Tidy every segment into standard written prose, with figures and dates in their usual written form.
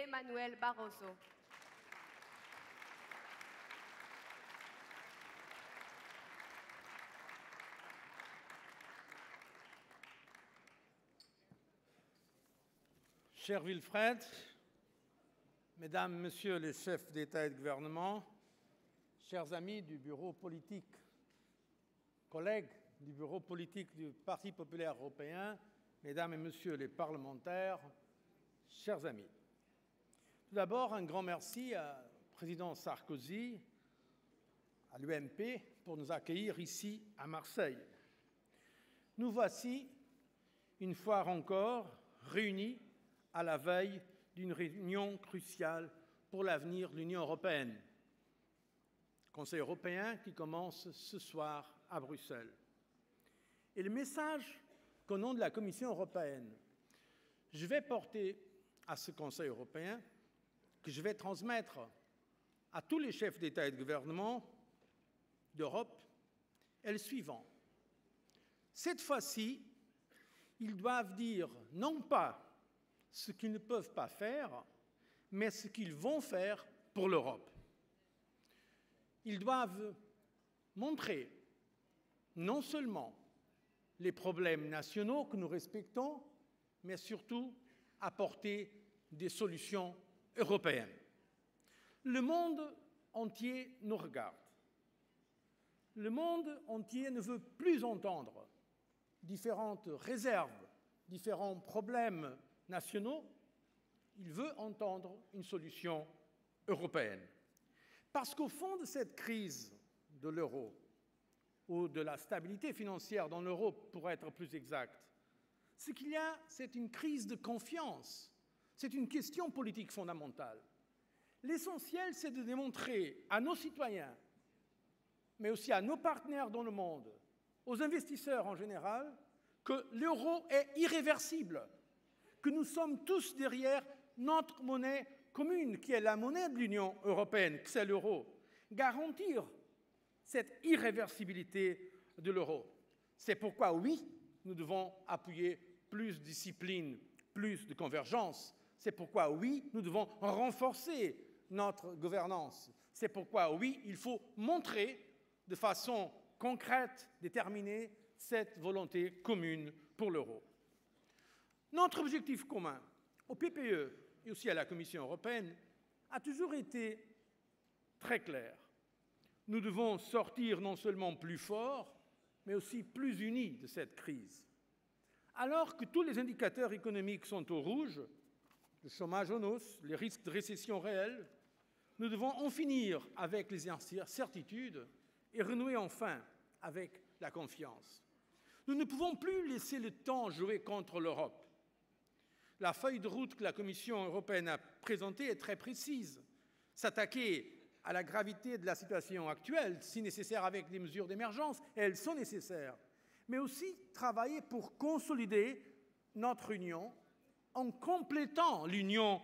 Manuel Barroso. Cher Wilfred, Mesdames, Messieurs les chefs d'État et de gouvernement, chers amis du bureau politique, collègues du bureau politique du Parti populaire européen, Mesdames et Messieurs les parlementaires, chers amis. Tout d'abord, un grand merci au président Sarkozy, à l'UMP, pour nous accueillir ici à Marseille. Nous voici, une fois encore, réunis à la veille d'une réunion cruciale pour l'avenir de l'Union européenne. Conseil européen qui commence ce soir à Bruxelles. Et le message qu'au nom de la Commission européenne, je vais porter à ce Conseil européen, que je vais transmettre à tous les chefs d'État et de gouvernement d'Europe, est le suivant. Cette fois-ci, ils doivent dire non pas ce qu'ils ne peuvent pas faire, mais ce qu'ils vont faire pour l'Europe. Ils doivent montrer non seulement les problèmes nationaux que nous respectons, mais surtout apporter des solutions européennes. Le monde entier nous regarde. Le monde entier ne veut plus entendre différentes réserves, différents problèmes nationaux, il veut entendre une solution européenne. Parce qu'au fond de cette crise de l'euro, ou de la stabilité financière dans l'euro, pour être plus exact, ce qu'il y a, c'est une crise de confiance. C'est une question politique fondamentale. L'essentiel, c'est de démontrer à nos citoyens, mais aussi à nos partenaires dans le monde, aux investisseurs en général, que l'euro est irréversible, que nous sommes tous derrière notre monnaie commune, qui est la monnaie de l'Union européenne, que c'est l'euro. Garantir cette irréversibilité de l'euro. C'est pourquoi, oui, nous devons appuyer plus de discipline, plus de convergence. C'est pourquoi, oui, nous devons renforcer notre gouvernance. C'est pourquoi, oui, il faut montrer de façon concrète, déterminée, cette volonté commune pour l'euro. Notre objectif commun au PPE et aussi à la Commission européenne a toujours été très clair. Nous devons sortir non seulement plus forts, mais aussi plus unis de cette crise. Alors que tous les indicateurs économiques sont au rouge, le chômage en hausse, les risques de récession réels, nous devons en finir avec les incertitudes et renouer enfin avec la confiance. Nous ne pouvons plus laisser le temps jouer contre l'Europe. La feuille de route que la Commission européenne a présentée est très précise. S'attaquer à la gravité de la situation actuelle, si nécessaire avec des mesures d'émergence, et elles sont nécessaires, mais aussi travailler pour consolider notre union en complétant l'union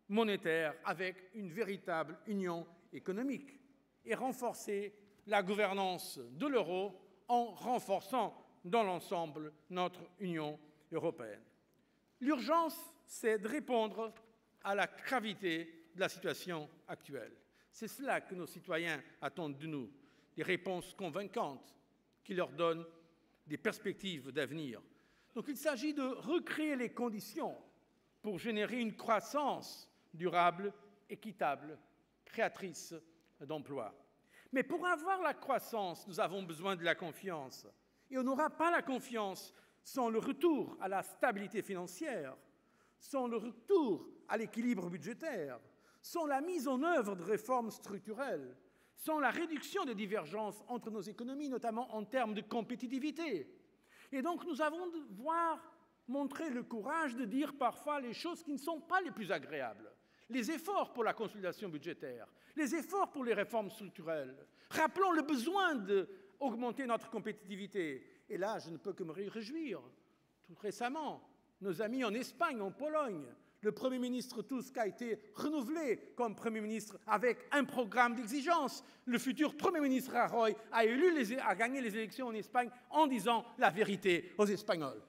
monétaire avec une véritable union économique et renforcer la gouvernance de l'euro en renforçant dans l'ensemble notre Union européenne. L'urgence, c'est de répondre à la gravité de la situation actuelle. C'est cela que nos citoyens attendent de nous, des réponses convaincantes qui leur donnent des perspectives d'avenir. Donc il s'agit de recréer les conditions pour générer une croissance durable, équitable, créatrice d'emplois. Mais pour avoir la croissance, nous avons besoin de la confiance. Et on n'aura pas la confiance sans le retour à la stabilité financière, sans le retour à l'équilibre budgétaire, sans la mise en œuvre de réformes structurelles, sans la réduction des divergences entre nos économies, notamment en termes de compétitivité. Et donc nous avons devoir montrer le courage de dire parfois les choses qui ne sont pas les plus agréables. Les efforts pour la consolidation budgétaire, les efforts pour les réformes structurelles. Rappelons le besoin d'augmenter notre compétitivité. Et là, je ne peux que me réjouir. Tout récemment, nos amis en Espagne, en Pologne, le Premier ministre Tusk a été renouvelé comme Premier ministre avec un programme d'exigence. Le futur Premier ministre Rajoy a gagné les élections en Espagne en disant la vérité aux Espagnols.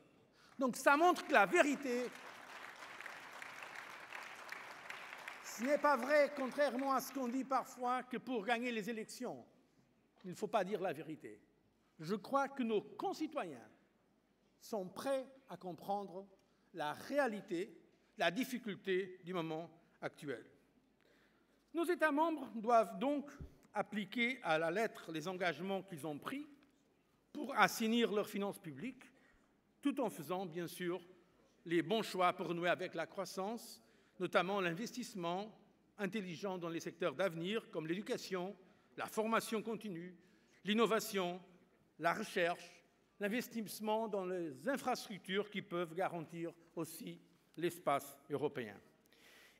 Donc ça montre que la vérité Ce n'est pas vrai, contrairement à ce qu'on dit parfois, que pour gagner les élections, il ne faut pas dire la vérité. Je crois que nos concitoyens sont prêts à comprendre la réalité, la difficulté du moment actuel. Nos États membres doivent donc appliquer à la lettre les engagements qu'ils ont pris pour assainir leurs finances publiques, tout en faisant, bien sûr, les bons choix pour renouer avec la croissance, notamment l'investissement intelligent dans les secteurs d'avenir comme l'éducation, la formation continue, l'innovation, la recherche, l'investissement dans les infrastructures qui peuvent garantir aussi l'espace européen.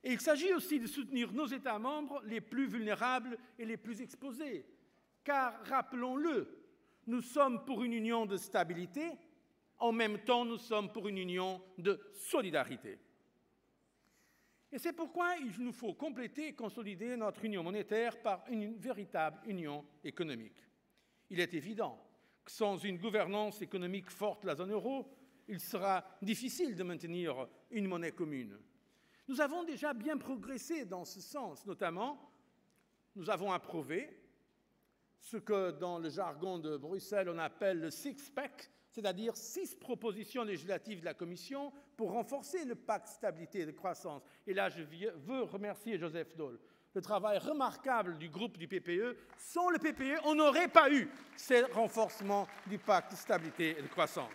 Et il s'agit aussi de soutenir nos États membres les plus vulnérables et les plus exposés, car, rappelons-le, nous sommes pour une union de stabilité, en même temps nous sommes pour une union de solidarité. Et c'est pourquoi il nous faut compléter et consolider notre union monétaire par une véritable union économique. Il est évident que sans une gouvernance économique forte de la zone euro, il sera difficile de maintenir une monnaie commune. Nous avons déjà bien progressé dans ce sens, notamment, nous avons approuvé ce que dans le jargon de Bruxelles on appelle le six-pack, c'est-à-dire 6 propositions législatives de la Commission pour renforcer le pacte de stabilité et de croissance. Et là, je veux remercier Joseph Daul. Le travail remarquable du groupe du PPE. Sans le PPE, on n'aurait pas eu ce renforcement du pacte de stabilité et de croissance.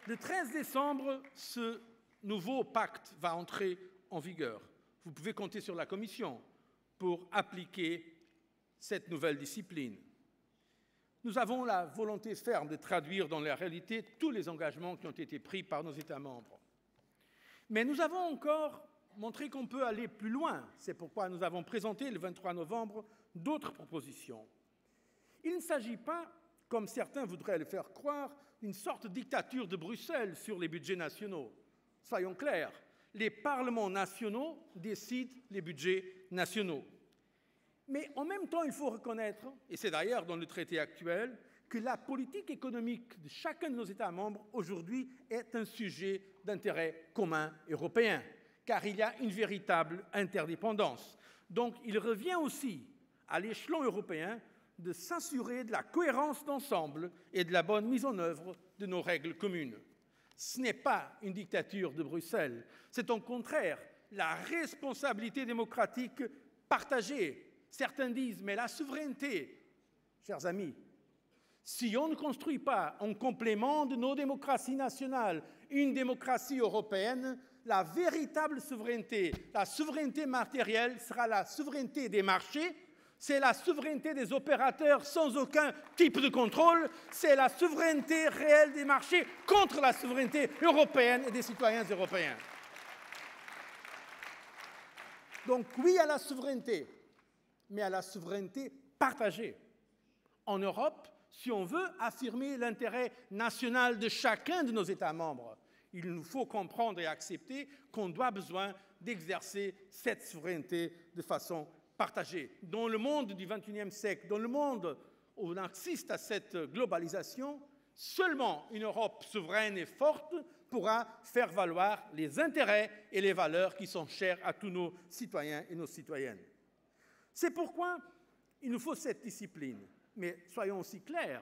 Le 13 décembre, ce nouveau pacte va entrer en vigueur. Vous pouvez compter sur la Commission pour appliquer cette nouvelle discipline. Nous avons la volonté ferme de traduire dans la réalité tous les engagements qui ont été pris par nos États membres. Mais nous avons encore montré qu'on peut aller plus loin. C'est pourquoi nous avons présenté le 23 novembre d'autres propositions. Il ne s'agit pas, comme certains voudraient le faire croire, d'une sorte de dictature de Bruxelles sur les budgets nationaux. Soyons clairs, les parlements nationaux décident les budgets nationaux. Mais en même temps, il faut reconnaître, et c'est d'ailleurs dans le traité actuel, que la politique économique de chacun de nos États membres aujourd'hui est un sujet d'intérêt commun européen, car il y a une véritable interdépendance. Donc il revient aussi à l'échelon européen de s'assurer de la cohérence d'ensemble et de la bonne mise en œuvre de nos règles communes. Ce n'est pas une dictature de Bruxelles, c'est au contraire la responsabilité démocratique partagée. Certains disent, mais la souveraineté, chers amis, si on ne construit pas en complément de nos démocraties nationales une démocratie européenne, la véritable souveraineté, la souveraineté matérielle sera la souveraineté des marchés, c'est la souveraineté des opérateurs sans aucun type de contrôle, c'est la souveraineté réelle des marchés contre la souveraineté européenne et des citoyens européens. Donc oui à la souveraineté, mais à la souveraineté partagée. En Europe, si on veut affirmer l'intérêt national de chacun de nos États membres, il nous faut comprendre et accepter qu'on doit besoin d'exercer cette souveraineté de façon partagée. Dans le monde du XXIe siècle, dans le monde où on assiste à cette globalisation, seulement une Europe souveraine et forte pourra faire valoir les intérêts et les valeurs qui sont chers à tous nos citoyens et nos citoyennes. C'est pourquoi il nous faut cette discipline. Mais soyons aussi clairs,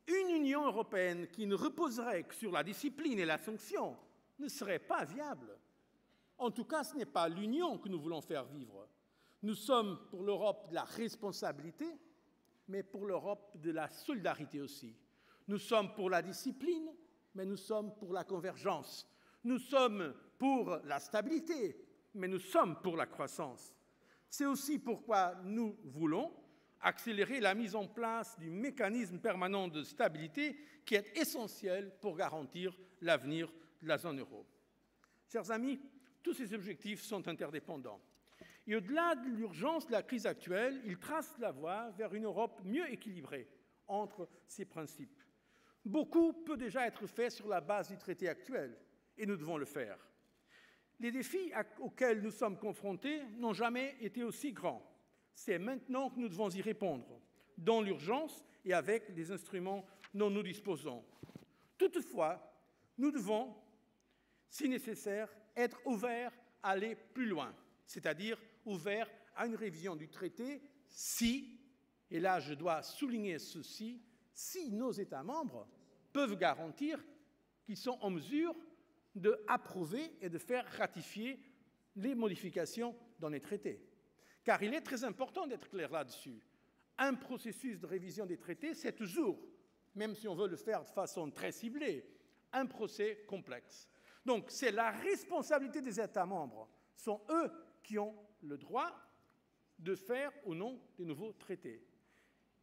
une Union européenne qui ne reposerait que sur la discipline et la sanction ne serait pas viable. En tout cas, ce n'est pas l'Union que nous voulons faire vivre. Nous sommes pour l'Europe de la responsabilité, mais pour l'Europe de la solidarité aussi. Nous sommes pour la discipline, mais nous sommes pour la convergence. Nous sommes pour la stabilité, mais nous sommes pour la croissance. C'est aussi pourquoi nous voulons accélérer la mise en place du mécanisme permanent de stabilité qui est essentiel pour garantir l'avenir de la zone euro. Chers amis, tous ces objectifs sont interdépendants. Et au-delà de l'urgence de la crise actuelle, ils tracent la voie vers une Europe mieux équilibrée entre ces principes. Beaucoup peut déjà être fait sur la base du traité actuel, et nous devons le faire. Les défis auxquels nous sommes confrontés n'ont jamais été aussi grands. C'est maintenant que nous devons y répondre, dans l'urgence et avec les instruments dont nous disposons. Toutefois, nous devons, si nécessaire, être ouverts aller plus loin, c'est-à-dire ouvert à une révision du traité si, et là je dois souligner ceci, si nos États membres peuvent garantir qu'ils sont en mesure d'approuver et de faire ratifier les modifications dans les traités. Car il est très important d'être clair là-dessus. Un processus de révision des traités, c'est toujours, même si on veut le faire de façon très ciblée, un procès complexe. Donc c'est la responsabilité des États membres. Ce sont eux qui ont le droit de faire ou non des nouveaux traités.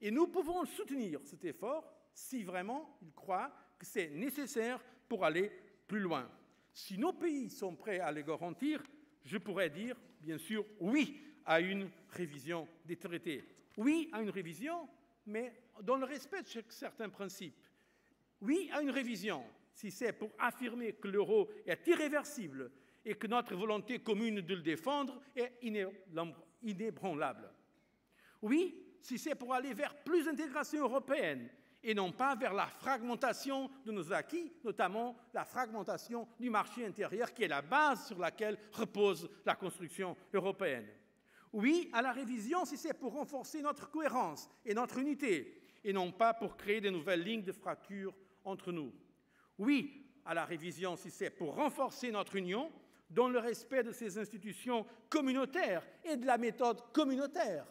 Et nous pouvons soutenir cet effort si vraiment ils croient que c'est nécessaire pour aller plus loin. Si nos pays sont prêts à les garantir, je pourrais dire, bien sûr, oui à une révision des traités. Oui à une révision, mais dans le respect de certains principes. Oui à une révision, si c'est pour affirmer que l'euro est irréversible et que notre volonté commune de le défendre est inébranlable. Oui, si c'est pour aller vers plus d'intégration européenne et non pas vers la fragmentation de nos acquis, notamment la fragmentation du marché intérieur qui est la base sur laquelle repose la construction européenne. Oui à la révision si c'est pour renforcer notre cohérence et notre unité et non pas pour créer de nouvelles lignes de fracture entre nous. Oui à la révision si c'est pour renforcer notre union dans le respect de ses institutions communautaires et de la méthode communautaire.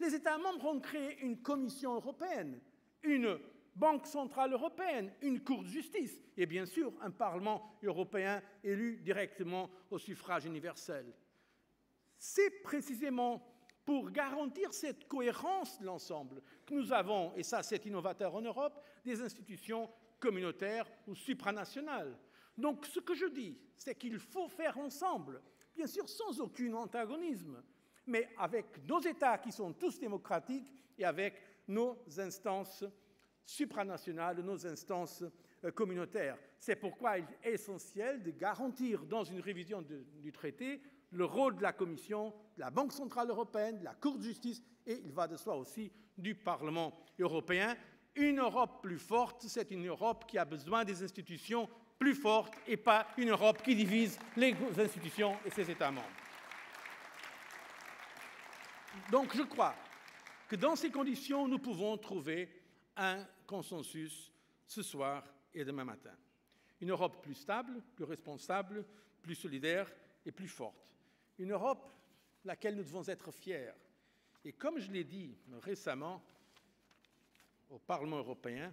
Les États membres ont créé une Commission européenne, une Banque centrale européenne, une Cour de justice et bien sûr un Parlement européen élu directement au suffrage universel. C'est précisément pour garantir cette cohérence de l'ensemble que nous avons, et ça c'est innovateur en Europe, des institutions communautaires ou supranationales. Donc ce que je dis, c'est qu'il faut faire ensemble, bien sûr sans aucun antagonisme, mais avec nos États qui sont tous démocratiques et avec nos instances supranationales, nos instances communautaires. C'est pourquoi il est essentiel de garantir dans une révision du traité le rôle de la Commission, de la Banque centrale européenne, de la Cour de justice et, il va de soi aussi, du Parlement européen. Une Europe plus forte, c'est une Europe qui a besoin des institutions plus fortes et pas une Europe qui divise les institutions et ses États membres. Donc je crois que dans ces conditions, nous pouvons trouver un consensus ce soir et demain matin. Une Europe plus stable, plus responsable, plus solidaire et plus forte. Une Europe laquelle nous devons être fiers. Et comme je l'ai dit récemment au Parlement européen,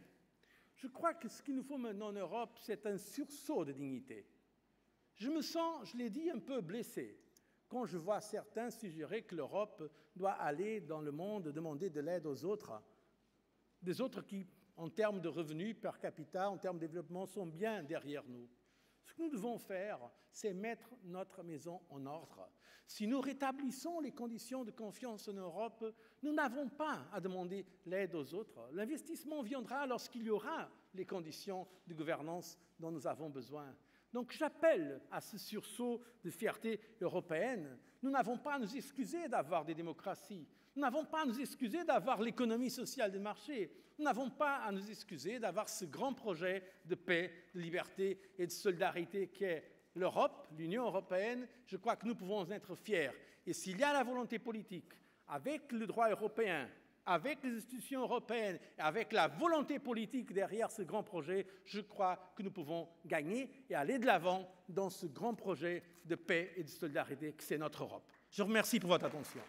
je crois que ce qu'il nous faut maintenant en Europe, c'est un sursaut de dignité. Je me sens, je l'ai dit, un peu blessé quand je vois certains suggérer que l'Europe doit aller dans le monde demander de l'aide aux autres, des autres qui, en termes de revenus per capita, en termes de développement, sont bien derrière nous. Ce que nous devons faire, c'est mettre notre maison en ordre. Si nous rétablissons les conditions de confiance en Europe, nous n'avons pas à demander l'aide aux autres. L'investissement viendra lorsqu'il y aura les conditions de gouvernance dont nous avons besoin. Donc j'appelle à ce sursaut de fierté européenne. Nous n'avons pas à nous excuser d'avoir des démocraties. Nous n'avons pas à nous excuser d'avoir l'économie sociale de marché. Nous n'avons pas à nous excuser d'avoir ce grand projet de paix, de liberté et de solidarité qu'est l'Europe, l'Union européenne. Je crois que nous pouvons en être fiers. Et s'il y a la volonté politique, avec le droit européen, avec les institutions européennes, et avec la volonté politique derrière ce grand projet, je crois que nous pouvons gagner et aller de l'avant dans ce grand projet de paix et de solidarité que c'est notre Europe. Je vous remercie pour votre attention.